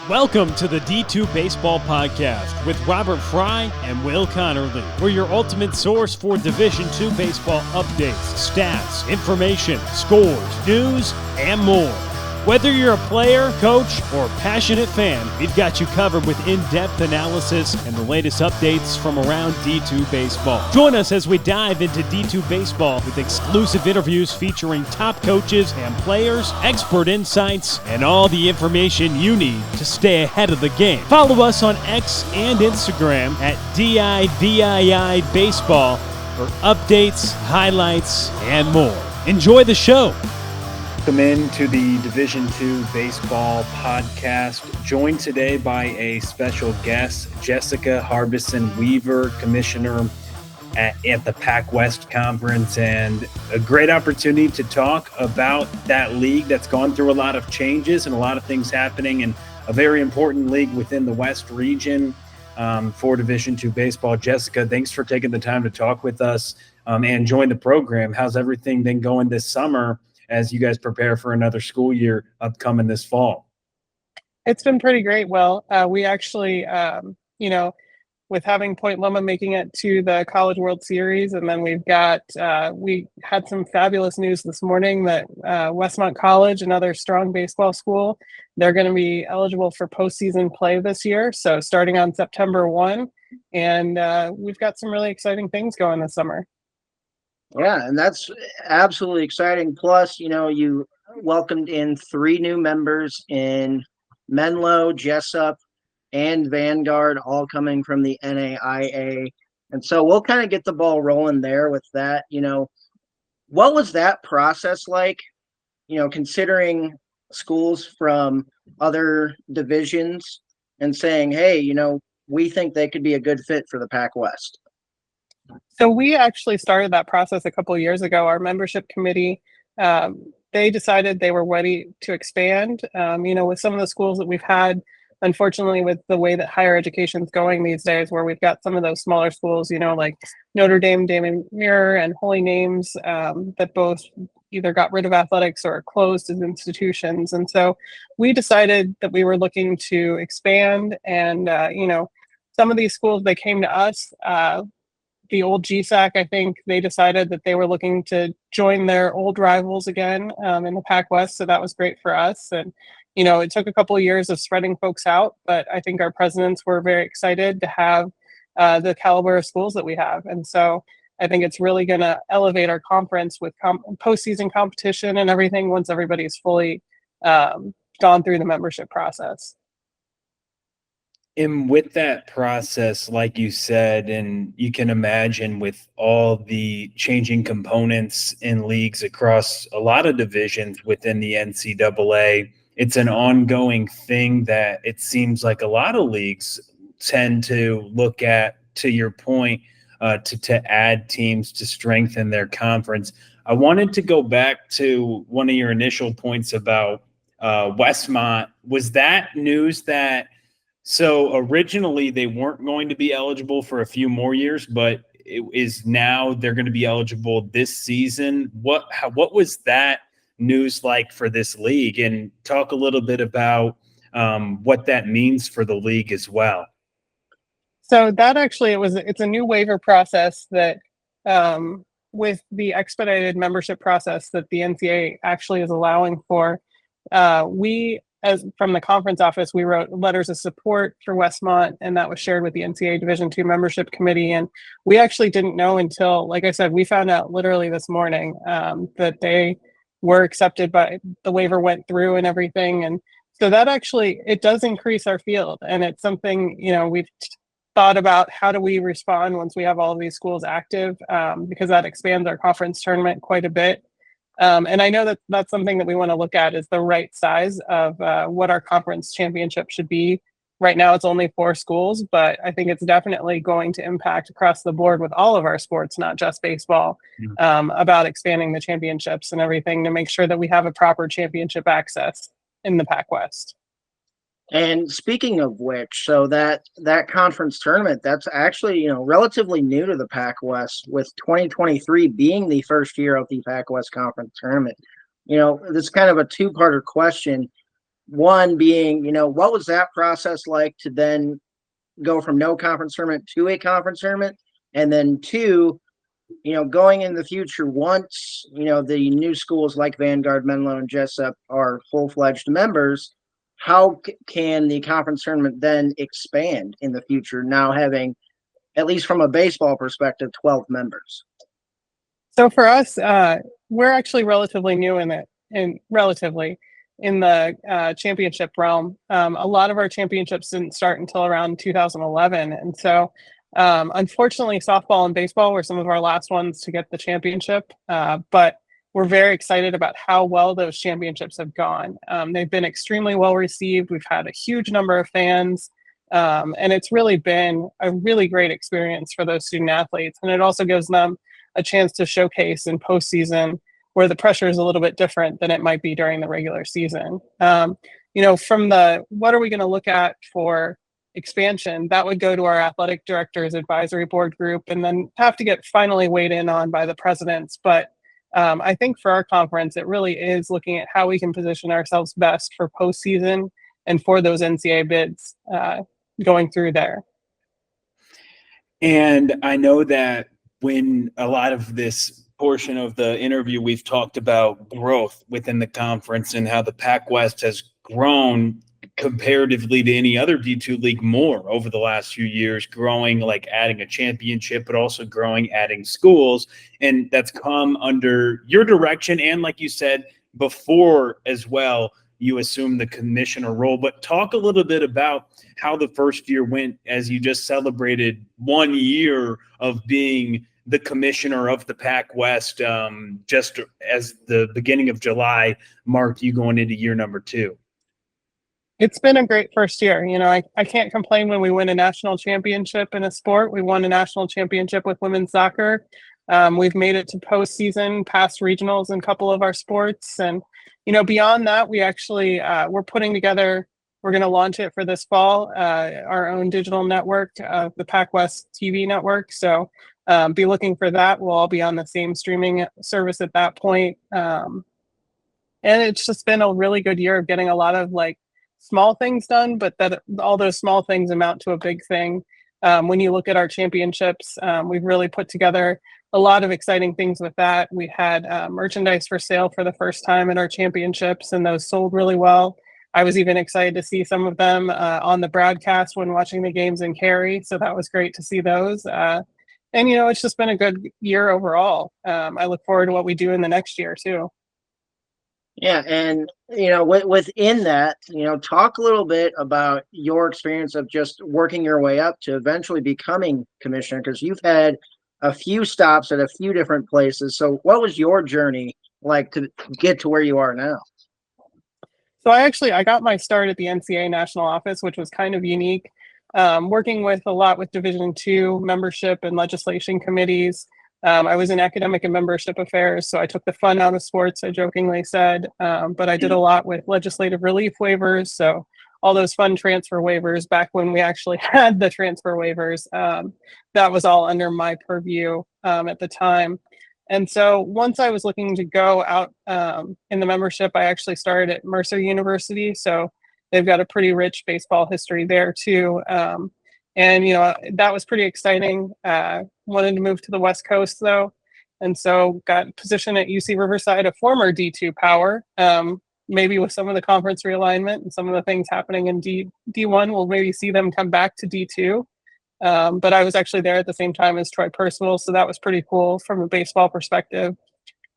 Welcome to the D2 Baseball Podcast with Robert Fry and Will Connerly. We're your ultimate source for Division II baseball updates, stats, information, scores, news, and more. Whether you're a player, coach, or passionate fan, we've got you covered with in-depth analysis and the latest updates from around D2 baseball. Join us as we dive into D2 baseball with exclusive interviews featuring top coaches and players, expert insights, and all the information you need to stay ahead of the game. Follow us on X and Instagram at DIVII Baseball for updates, highlights, and more. Enjoy the show. Welcome into the Division II Baseball Podcast, joined today by a special guest, Jessica Harbison Weaver, Commissioner at the PacWest Conference, and a great opportunity to talk about that league that's gone through a lot of changes and a lot of things happening, and a very important league within the West region for Division II Baseball. Jessica, thanks for taking the time to talk with us and join the program. How's everything been going this summer as you guys prepare for another school year upcoming this fall? It's been pretty great, Will. We actually, with having Point Loma making it to the College World Series, and then we had some fabulous news this morning that Westmont College, another strong baseball school, they're going to be eligible for postseason play this year. So starting on September 1, and we've got some really exciting things going this summer. Yeah, and that's absolutely exciting. Plus, you welcomed in 3 new members in Menlo, Jessup, and Vanguard, all coming from the NAIA. And so we'll kind of get the ball rolling there with that. What was that process like, considering schools from other divisions and saying, hey, we think they could be a good fit for the PacWest? So we actually started that process a couple of years ago. Our membership committee, they decided they were ready to expand. With some of the schools that we've had, unfortunately, with the way that higher education is going these days, where we've got some of those smaller schools, like Notre Dame, Damon Muir, and Holy Names, that both either got rid of athletics or closed as institutions. And so we decided that we were looking to expand. And, some of these schools, they came to us. The old GSAC, I think they decided that they were looking to join their old rivals again in the PacWest. So that was great for us. And, it took a couple of years of spreading folks out, but I think our presidents were very excited to have the caliber of schools that we have. And so I think it's really going to elevate our conference with postseason competition and everything once everybody's fully gone through the membership process. And with that process, like you said, and you can imagine with all the changing components in leagues across a lot of divisions within the NCAA, it's an ongoing thing that it seems like a lot of leagues tend to look at, to your point, to add teams to strengthen their conference. I wanted to go back to one of your initial points about Westmont. Was that news that – so originally they weren't going to be eligible for a few more years, but it is now they're going to be eligible this season? What was that news like for this league? And talk a little bit about what that means for the league as well. So that actually, it's a new waiver process that with the expedited membership process that the NCAA actually is allowing for. As from the conference office, we wrote letters of support for Westmont, and that was shared with the NCAA Division II membership committee. And we actually didn't know until, like I said, we found out literally this morning that they were accepted, by the waiver went through and everything. And so that actually, it does increase our field. And it's something, we've thought about how do we respond once we have all of these schools active, because that expands our conference tournament quite a bit. And I know that that's something that we want to look at, is the right size of what our conference championship should be. Right now, it's only 4 schools, but I think it's definitely going to impact across the board with all of our sports, not just baseball, about expanding the championships and everything to make sure that we have a proper championship access in the PacWest. And speaking of which, so that conference tournament, that's actually, relatively new to the PacWest, with 2023 being the first year of the PacWest Conference Tournament. This is kind of a two-parter question. one being, what was that process like to then go from no conference tournament to a conference tournament? And then two, going in the future, once, the new schools like Vanguard, Menlo, and Jessup are full-fledged members, how can the conference tournament then expand in the future, now having, at least from a baseball perspective, 12 members? So for us, we're actually relatively new in the championship realm. A lot of our championships didn't start until around 2011. And so unfortunately, softball and baseball were some of our last ones to get the championship. But we're very excited about how well those championships have gone. They've been extremely well received. We've had a huge number of fans. And it's really been a really great experience for those student athletes. And it also gives them a chance to showcase in postseason, where the pressure is a little bit different than it might be during the regular season. From the what are we going to look at for expansion, that would go to our athletic directors advisory board group and then have to get finally weighed in on by the presidents. But I think for our conference, it really is looking at how we can position ourselves best for postseason and for those NCAA bids going through there. And I know that when a lot of this portion of the interview, we've talked about growth within the conference and how the PacWest has grown comparatively to any other D2 league more over the last few years, growing, like adding a championship, but also growing, adding schools. And that's come under your direction. And like you said before as well, you assumed the commissioner role. But talk a little bit about how the first year went as you just celebrated 1 year of being the commissioner of the PacWest, just as the beginning of July marked you going into year number 2. It's been a great first year. I can't complain when we win a national championship in a sport. We won a national championship with women's soccer. We've made it to postseason, past regionals in a couple of our sports. And, beyond that, we actually, we're putting together, we're going to launch it for this fall, our own digital network, the PacWest TV network. So be looking for that. We'll all be on the same streaming service at that point. And it's just been a really good year of getting a lot of small things done, but that all those small things amount to a big thing. When you look at our championships, we've really put together a lot of exciting things with that. We had merchandise for sale for the first time at our championships, and those sold really well. I was even excited to see some of them on the broadcast when watching the games in Cary. So that was great to see those. And, it's just been a good year overall. I look forward to what we do in the next year too. Yeah. And, within that, talk a little bit about your experience of just working your way up to eventually becoming commissioner, because you've had a few stops at a few different places. So what was your journey like to get to where you are now? So I got my start at the NCAA national office, which was kind of unique. Working with a lot with Division II membership and legislation committees. I was in academic and membership affairs, so I took the fun out of sports, I jokingly said, but I did a lot with legislative relief waivers. So all those fun transfer waivers back when we actually had the transfer waivers, that was all under my purview at the time. And so once I was looking to go out in the membership, I actually started at Mercer University. So they've got a pretty rich baseball history there too. And, that was pretty exciting. Wanted to move to the West Coast though. And so got positioned at UC Riverside, a former D2 power, maybe with some of the conference realignment and some of the things happening in D1, we'll maybe see them come back to D2. But I was actually there at the same time as Troy Percival. So that was pretty cool from a baseball perspective.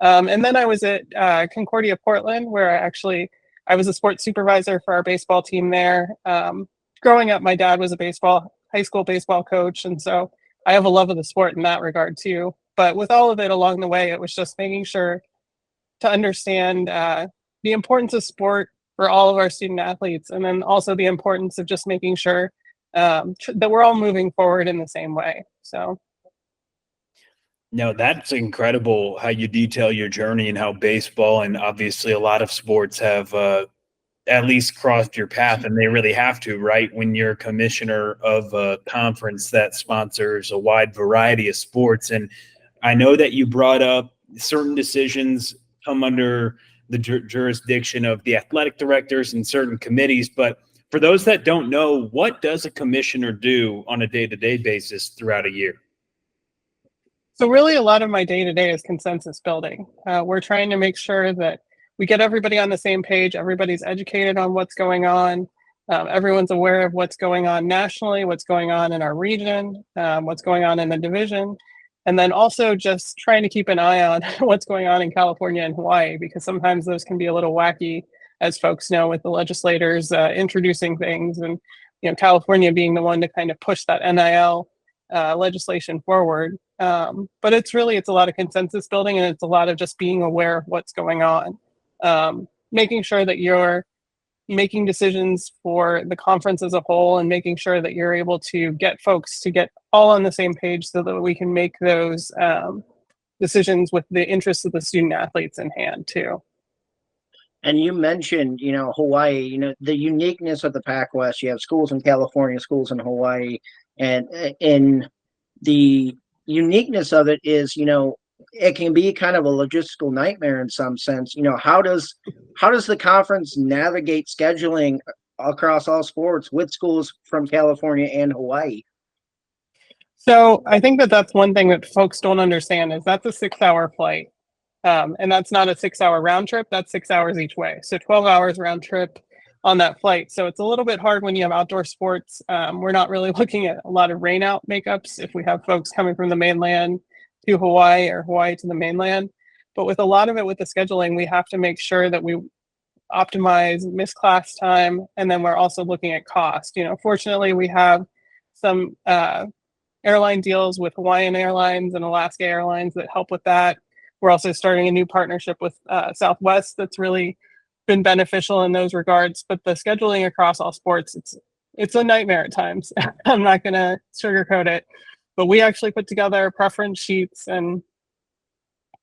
And then I was at Concordia, Portland, where I was a sports supervisor for our baseball team there. Growing up, my dad was a high school baseball coach. And so I have a love of the sport in that regard too. But with all of it along the way, it was just making sure to understand the importance of sport for all of our student athletes. And then also the importance of just making sure that we're all moving forward in the same way. So. No, that's incredible how you detail your journey and how baseball and obviously a lot of sports have at least crossed your path, and they really have to, right? When you're commissioner of a conference that sponsors a wide variety of sports. And I know that you brought up certain decisions come under the jurisdiction of the athletic directors and certain committees. But for those that don't know, what does a commissioner do on a day-to-day basis throughout a year? So really a lot of my day-to-day is consensus building. We're trying to make sure that we get everybody on the same page, everybody's educated on what's going on, everyone's aware of what's going on nationally, what's going on in our region, what's going on in the division, and then also just trying to keep an eye on what's going on in California and Hawaii, because sometimes those can be a little wacky, as folks know, with the legislators introducing things, and California being the one to kind of push that NIL legislation forward. But it's a lot of consensus building, and it's a lot of just being aware of what's going on, making sure that you're making decisions for the conference as a whole, and making sure that you're able to get folks to get all on the same page so that we can make those decisions with the interests of the student athletes in hand too. And you mentioned, Hawaii, the uniqueness of the PacWest. You have schools in California, schools in Hawaii, and in the uniqueness of it is, it can be kind of a logistical nightmare in some sense. How does the conference navigate scheduling across all sports with schools from California and Hawaii? So I think that's one thing that folks don't understand is that's a 6-hour flight. And that's not a 6-hour round trip, that's 6 hours each way. So 12 hours round trip on that flight. So it's a little bit hard when you have outdoor sports. We're not really looking at a lot of rain out makeups if we have folks coming from the mainland to Hawaii or Hawaii to the mainland. But with a lot of it with the scheduling, we have to make sure that we optimize missed class time. And then we're also looking at cost. Fortunately, we have some airline deals with Hawaiian Airlines and Alaska Airlines that help with that. We're also starting a new partnership with Southwest that's really been beneficial in those regards. But the scheduling across all sports, it's a nightmare at times. I'm not going to sugarcoat it. But we actually put together preference sheets, and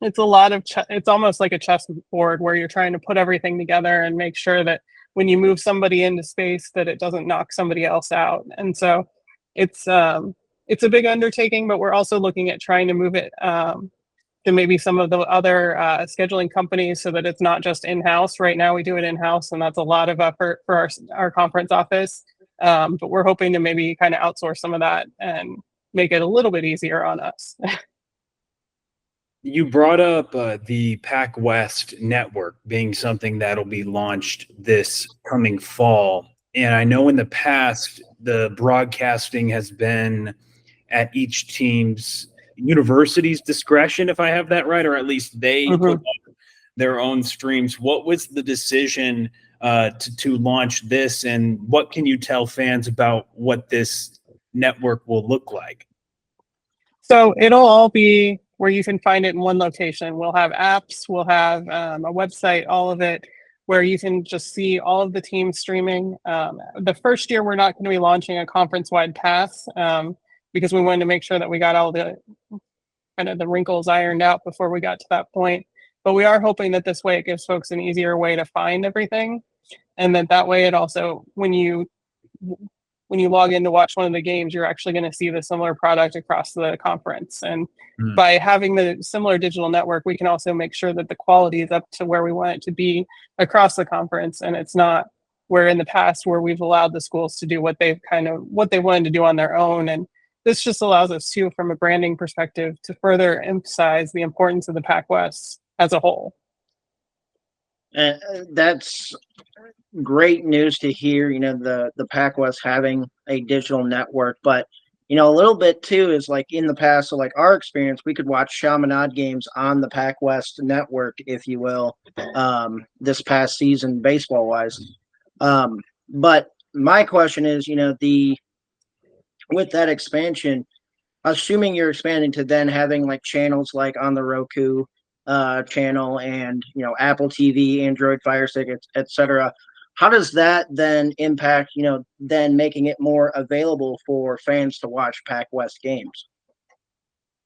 it's a lot of it's almost like a chessboard where you're trying to put everything together and make sure that when you move somebody into space that it doesn't knock somebody else out. And so it's a big undertaking, but we're also looking at trying to move it to maybe some of the other scheduling companies so that it's not just in-house. Right now we do it in-house, and that's a lot of effort for our conference office. But we're hoping to maybe kind of outsource some of that and make it a little bit easier on us. You brought up the PacWest Network being something that'll be launched this coming fall. And I know in the past, the broadcasting has been at each team's university's discretion, if I have that right, or at least they put up their own streams. What was the decision to launch this, and what can you tell fans about what this network will look like? So it'll all be where you can find it in one location. We'll have apps, we'll have a website, all of it, where you can just see all of the teams streaming. The first year, we're not going to be launching a conference-wide pass because we wanted to make sure that we got all the kind of the wrinkles ironed out before we got to that point. But we are hoping that this way it gives folks an easier way to find everything. And that way it also, when you log in to watch one of the games, you're actually going to see the similar product across the conference. And by having the similar digital network, we can also make sure that the quality is up to where we want it to be across the conference. And it's not where in the past where we've allowed the schools to do what they wanted to do on their own. And this just allows us to, from a branding perspective, to further emphasize the importance of the PacWest as a whole. That's great news to hear, the PacWest having a digital network. But, a little bit too is like in the past, so like our experience, we could watch Chaminade games on the PacWest network, if you will, this past season, baseball wise. But my question is, with that expansion, assuming you're expanding to then having like channels like on the Roku channel and Apple TV, Android Fire Stick, etc. How does that then impact then making it more available for fans to watch PacWest games?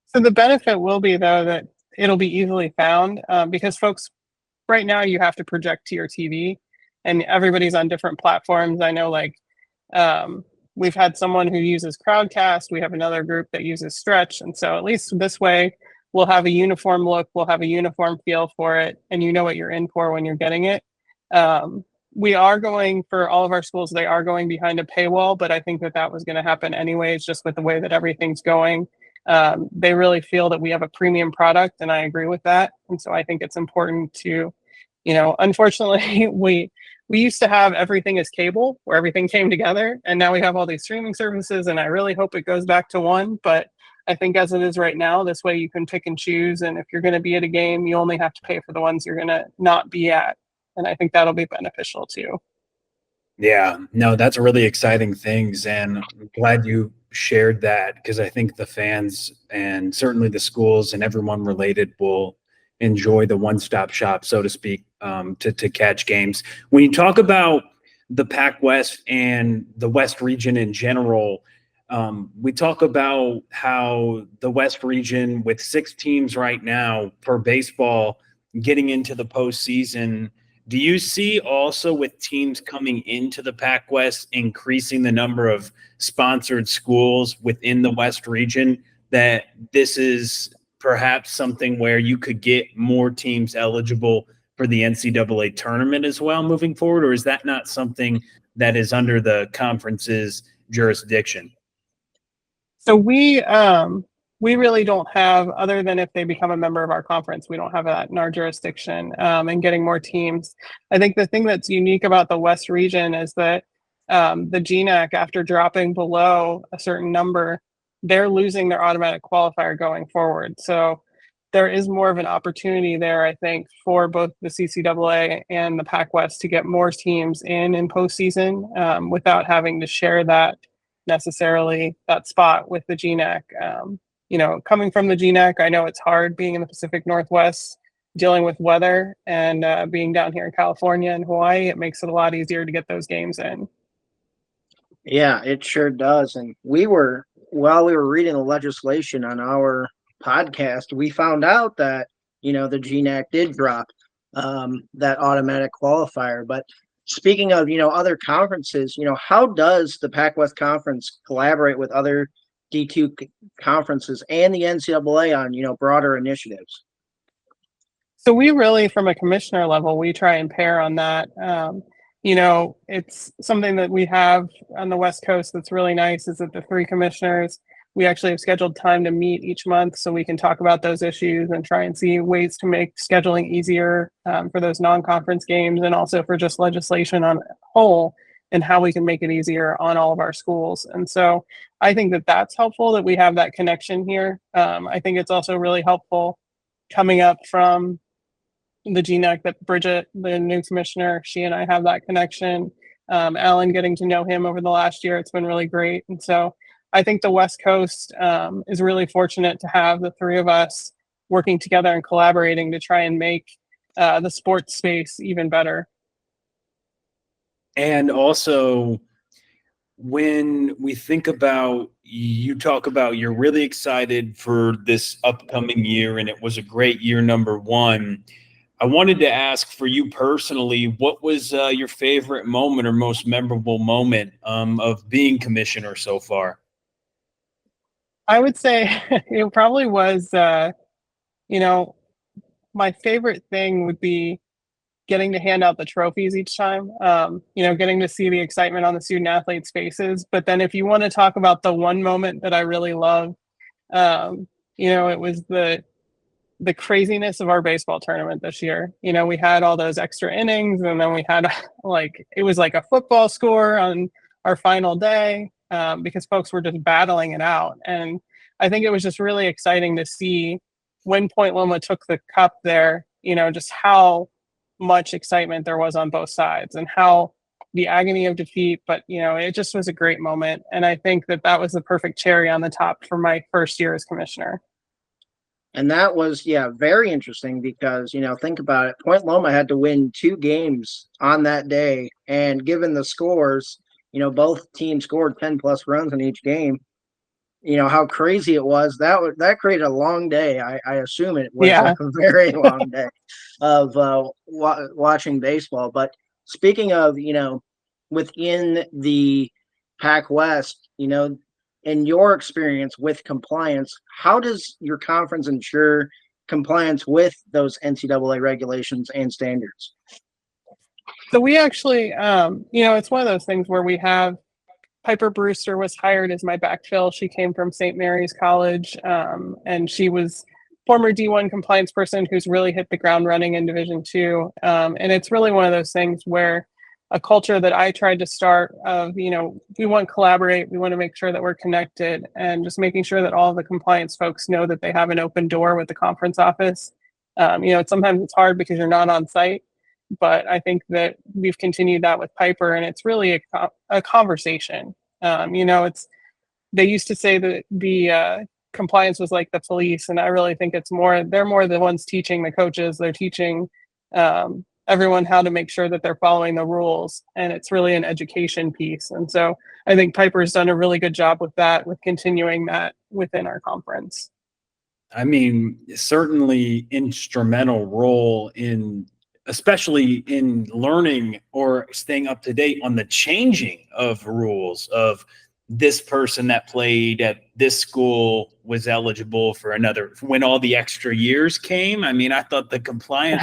So the benefit will be though that it'll be easily found because folks right now you have to project to your TV, and everybody's on different platforms. I know like we've had someone who uses Crowdcast, we have another group that uses Stretch, and so at least this way we'll have a uniform look, we'll have a uniform feel for it, and you know what you're in for when you're getting it. We are going, for all of our schools, they are going behind a paywall, but I think that was going to happen anyways, just with the way that everything's going. They really feel that we have a premium product, and I agree with that. And so I think it's important to, unfortunately, we used to have everything as cable, where everything came together, and now we have all these streaming services, and I really hope it goes back to one. But I think as it is right now, this way you can pick and choose, and if you're going to be at a game, you only have to pay for the ones you're going to not be at. And I think that'll be beneficial too. Yeah, no, that's really exciting things. And I'm glad you shared that, because I think the fans and certainly the schools and everyone related will enjoy the one-stop shop, so to speak, to catch games. When you talk about the PacWest and the West region in general, we talk about how the West region, with 6 teams right now per baseball getting into the postseason, do you see also with teams coming into the PacWest increasing the number of sponsored schools within the West region, that this is perhaps something where you could get more teams eligible for the NCAA tournament as well moving forward? Or is that not something that is under the conference's jurisdiction? So we really don't have, other than if they become a member of our conference, we don't have that in our jurisdiction. And getting more teams, I think the thing that's unique about the West region is that the GNAC, after dropping below a certain number, they're losing their automatic qualifier going forward. So there is more of an opportunity there, I think, for both the CCAA and the PacWest to get more teams in postseason without having to share that necessarily that spot with the GNAC. Coming from the GNAC, I know it's hard being in the Pacific Northwest, dealing with weather, and being down here in California and Hawaii, it makes it a lot easier to get those games in. Yeah, it sure does. And while we were reading the legislation on our podcast, we found out that, the GNAC did drop that automatic qualifier. But speaking of, other conferences, how does the PacWest Conference collaborate with other D2 conferences and the NCAA on, broader initiatives? So we really, from a commissioner level, we try and pair on that. It's something that we have on the West Coast that's really nice, is that the 3 commissioners, we actually have scheduled time to meet each month so we can talk about those issues and try and see ways to make scheduling easier for those non-conference games, and also for just legislation on whole, and how we can make it easier on all of our schools. And so I think that that's helpful that we have that connection here. I think it's also really helpful coming up from the GNAC that Bridget, the new commissioner, she and I have that connection. Alan, getting to know him over the last year, it's been really great. And so I think the West Coast is really fortunate to have the 3 of us working together and collaborating to try and make the sports space even better. And also, when we think about, you talk about you're really excited for this upcoming year, and it was a great year, number 1. I wanted to ask for you personally, what was your favorite moment or most memorable moment of being commissioner so far? I would say it probably was, my favorite thing would be getting to hand out the trophies each time, getting to see the excitement on the student athletes' faces. But then if you want to talk about the one moment that I really love, it was the craziness of our baseball tournament this year. We had all those extra innings, and then we had it was like a football score on our final day because folks were just battling it out. And I think it was just really exciting to see when Point Loma took the cup there, just how much excitement there was on both sides, and how the agony of defeat, but it just was a great moment. And I think that was the perfect cherry on the top for my first year as commissioner. And that was, very interesting because, think about it. Point Loma had to win 2 games on that day. And given the scores, both teams scored 10 plus runs in each game. How crazy it was. That created a long day. I assume it was a very long day of watching baseball. But speaking of, within the PacWest, in your experience with compliance, how does your conference ensure compliance with those NCAA regulations and standards? So we actually, it's one of those things where we have Piper Brewster was hired as my backfill. She came from St. Mary's College, and she was former D1 compliance person who's really hit the ground running in Division II. And it's really one of those things where a culture that I tried to start of, we want to collaborate, we want to make sure that we're connected, and just making sure that all of the compliance folks know that they have an open door with the conference office. Sometimes it's hard because you're not on site, but I think that we've continued that with Piper, and it's really a conversation. They used to say that the compliance was like the police, and I really think they're more the ones teaching the coaches. They're teaching everyone how to make sure that they're following the rules, and it's really an education piece. And so I think Piper's done a really good job with that, with continuing that within our conference. I mean, certainly instrumental role especially in learning or staying up to date on the changing of rules of this person that played at this school was eligible for another when all the extra years came. I mean, I thought the compliance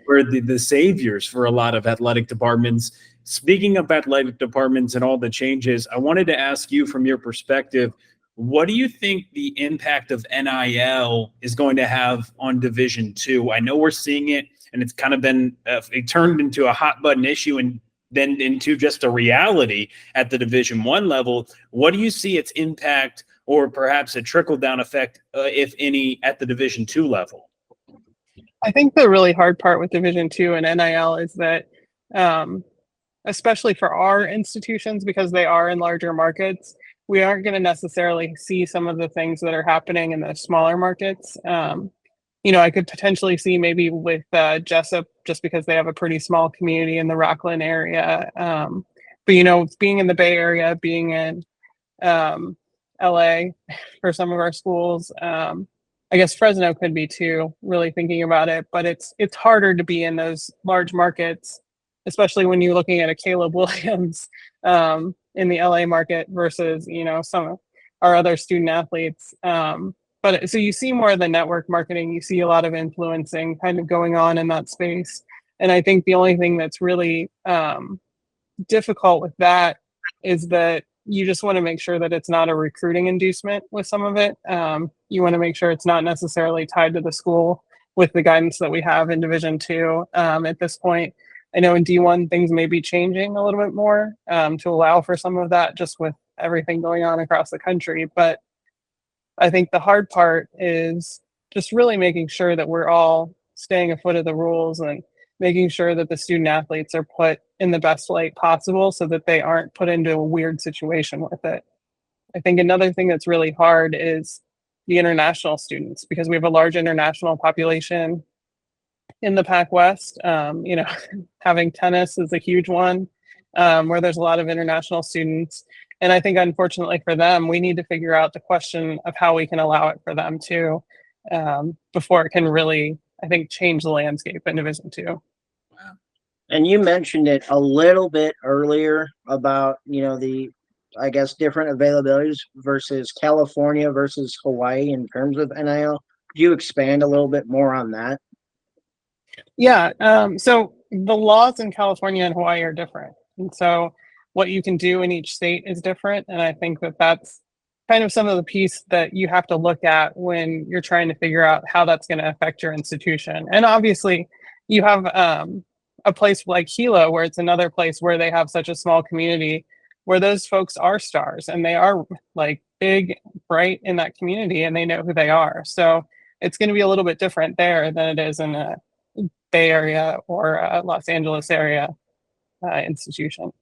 were the saviors for a lot of athletic departments. Speaking of athletic departments and all the changes, I wanted to ask you from your perspective, what do you think the impact of NIL is going to have on Division II? I know we're seeing it, and it's kind of been it turned into a hot button issue and then into just a reality at the Division I level. What do you see its impact, or perhaps a trickle down effect, if any, at the Division II level? I think the really hard part with Division II and NIL is that, especially for our institutions, because they are in larger markets, we aren't going to necessarily see some of the things that are happening in the smaller markets. I could potentially see maybe with Jessup, just because they have a pretty small community in the Rockland area. But being in the Bay Area, being in LA for some of our schools, I guess Fresno could be too, really thinking about it. But it's harder to be in those large markets, especially when you're looking at a Caleb Williams in the LA market versus, some of our other student athletes. But so you see more of the network marketing, you see a lot of influencing kind of going on in that space. And I think the only thing that's really difficult with that is that you just want to make sure that it's not a recruiting inducement with some of it. You want to make sure it's not necessarily tied to the school with the guidance that we have in Division II at this point. I know in D1 things may be changing a little bit more to allow for some of that, just with everything going on across the country. But I think the hard part is just really making sure that we're all staying afoot of the rules and making sure that the student athletes are put in the best light possible so that they aren't put into a weird situation with it. I think another thing that's really hard is the international students, because we have a large international population in the PacWest. Having tennis is a huge one, where there's a lot of international students. And I think, unfortunately for them, we need to figure out the question of how we can allow it for them too, before it can really, I think, change the landscape in Division II. Wow. And you mentioned it a little bit earlier about, the, I guess, different availabilities versus California versus Hawaii in terms of NIL. Do you expand a little bit more on that? Yeah. So the laws in California and Hawaii are different. And so what you can do in each state is different. And I think that that's kind of some of the piece that you have to look at when you're trying to figure out how that's going to affect your institution. And obviously you have a place like Hilo, where it's another place where they have such a small community, where those folks are stars and they are like big, bright in that community, and they know who they are. So it's going to be a little bit different there than it is in a Bay Area or a Los Angeles area institution.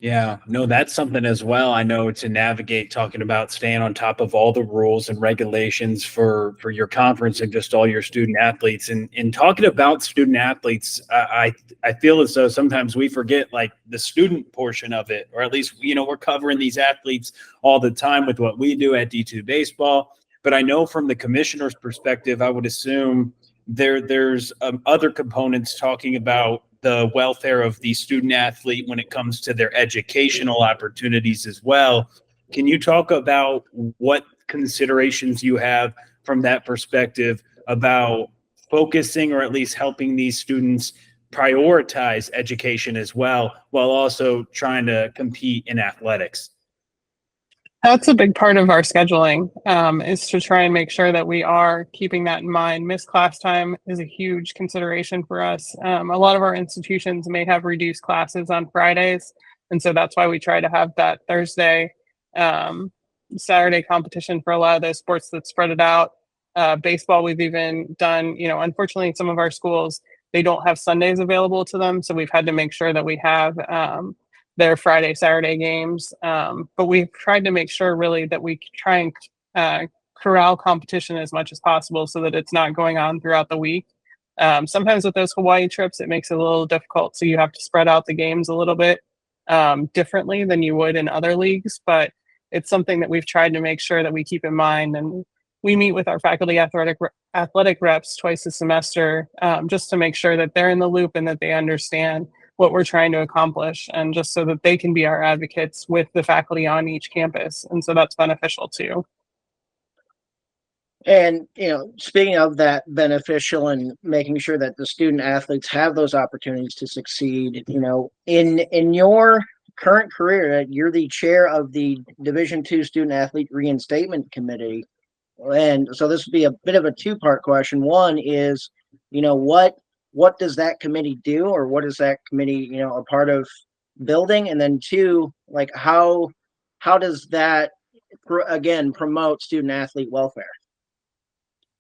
Yeah, no, that's something as well. I know to navigate, talking about staying on top of all the rules and regulations for your conference and just all your student athletes. And talking about student athletes, I feel as though sometimes we forget like the student portion of it, or at least, we're covering these athletes all the time with what we do at D2 baseball. But I know from the commissioner's perspective, I would assume there's other components talking about the welfare of the student athlete when it comes to their educational opportunities as well. Can you talk about what considerations you have from that perspective about focusing or at least helping these students prioritize education as well, while also trying to compete in athletics? That's a big part of our scheduling, is to try and make sure that we are keeping that in mind. Missed class time is a huge consideration for us. A lot of our institutions may have reduced classes on Fridays, and so that's why we try to have that Thursday, Saturday competition for a lot of those sports that spread it out. Baseball, we've even done, unfortunately, some of our schools, they don't have Sundays available to them, so we've had to make sure that we have their Friday, Saturday games. But we've tried to make sure really that we try and corral competition as much as possible so that it's not going on throughout the week. Sometimes with those Hawaii trips, it makes it a little difficult. So you have to spread out the games a little bit differently than you would in other leagues. But it's something that we've tried to make sure that we keep in mind. And we meet with our faculty athletic reps twice a semester, just to make sure that they're in the loop and that they understand what we're trying to accomplish, and just so that they can be our advocates with the faculty on each campus. And so that's beneficial too. And, speaking of that beneficial and making sure that the student athletes have those opportunities to succeed, in your current career, you're the chair of the Division II Student Athlete Reinstatement Committee. And so this would be a bit of a two-part question. One is, what does that committee do, or what is that committee, a part of building? And then two, like how does that again promote student athlete welfare?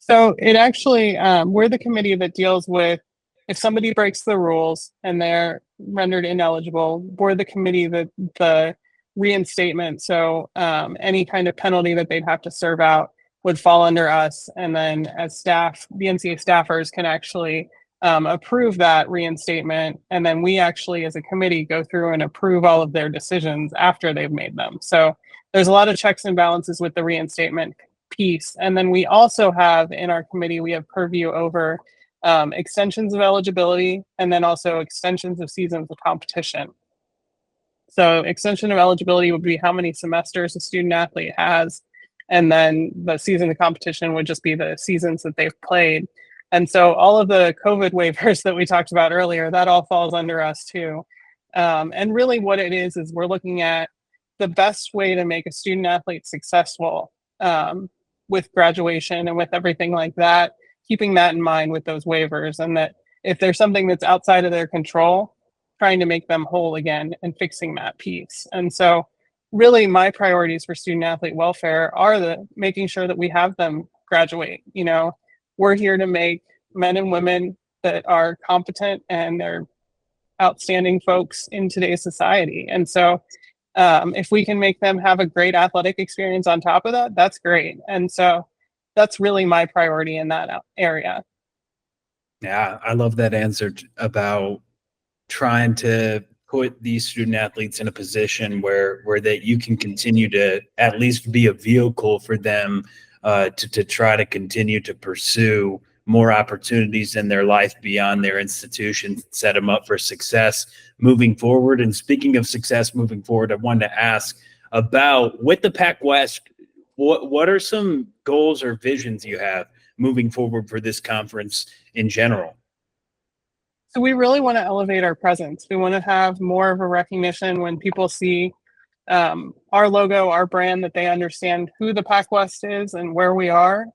So it actually, we're the committee that deals with if somebody breaks the rules and they're rendered ineligible. We're the committee that the reinstatement, so any kind of penalty that they'd have to serve out would fall under us. And then as staff, the NCAA staffers can actually approve that reinstatement. And then we actually, as a committee, go through and approve all of their decisions after they've made them. So there's a lot of checks and balances with the reinstatement piece. And then we also have in our committee, we have purview over extensions of eligibility, and then also extensions of seasons of competition. So extension of eligibility would be how many semesters a student athlete has. And then the season of competition would just be the seasons that they've played. And so all of the COVID waivers that we talked about earlier, that all falls under us too. And really what it is we're looking at the best way to make a student athlete successful with graduation and with everything like that, keeping that in mind with those waivers, and that if there's something that's outside of their control, trying to make them whole again and fixing that piece. And so really my priorities for student athlete welfare are making sure that we have them graduate. We're here to make men and women that are competent and they're outstanding folks in today's society. And so if we can make them have a great athletic experience on top of that, that's great. And so that's really my priority in that area. Yeah, I love that answer about trying to put these student athletes in a position where that you can continue to at least be a vehicle for them to try to continue to pursue more opportunities in their life beyond their institution, set them up for success moving forward. And speaking of success moving forward, I wanted to ask about, with the PacWest, what are some goals or visions you have moving forward for this conference in general? So we really want to elevate our presence. We want to have more of a recognition when people see our logo, our brand, that they understand who the PacWest is and where we are.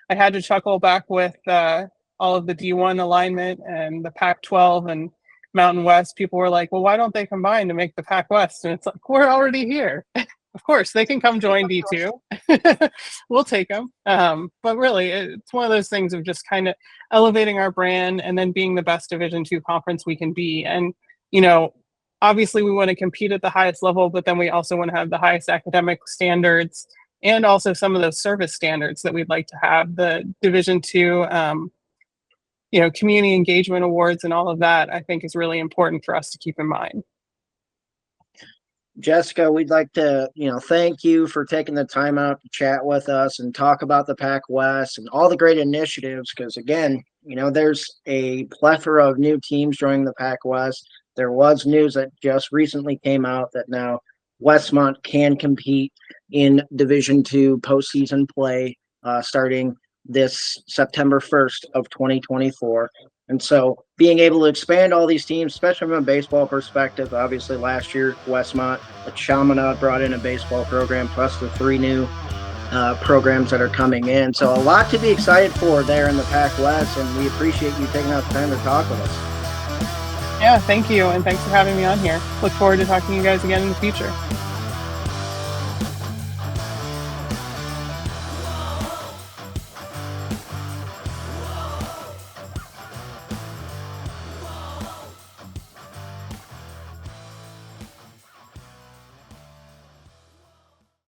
I had to chuckle back with all of the D1 alignment and the Pac-12 and Mountain West. People were like, well, why don't they combine to make the PacWest? And it's like, we're already here. Of course, they can come join D2. We'll take them. But really, it's one of those things of just kind of elevating our brand and then being the best Division II conference we can be. And, obviously we want to compete at the highest level, but then we also want to have the highest academic standards and also some of those service standards that we'd like to have. The Division II, community engagement awards and all of that, I think is really important for us to keep in mind. Jessica, we'd like to, thank you for taking the time out to chat with us and talk about the PacWest and all the great initiatives. Because again, there's a plethora of new teams joining the PacWest. There was news that just recently came out that now Westmont can compete in Division II postseason play starting this September 1st of 2024. And so being able to expand all these teams, especially from a baseball perspective, obviously last year, Westmont, Chaminade brought in a baseball program, plus the 3 new programs that are coming in. So a lot to be excited for there in the PacWest, and we appreciate you taking out the time to talk with us. Yeah, thank you. And thanks for having me on here. Look forward to talking to you guys again in the future.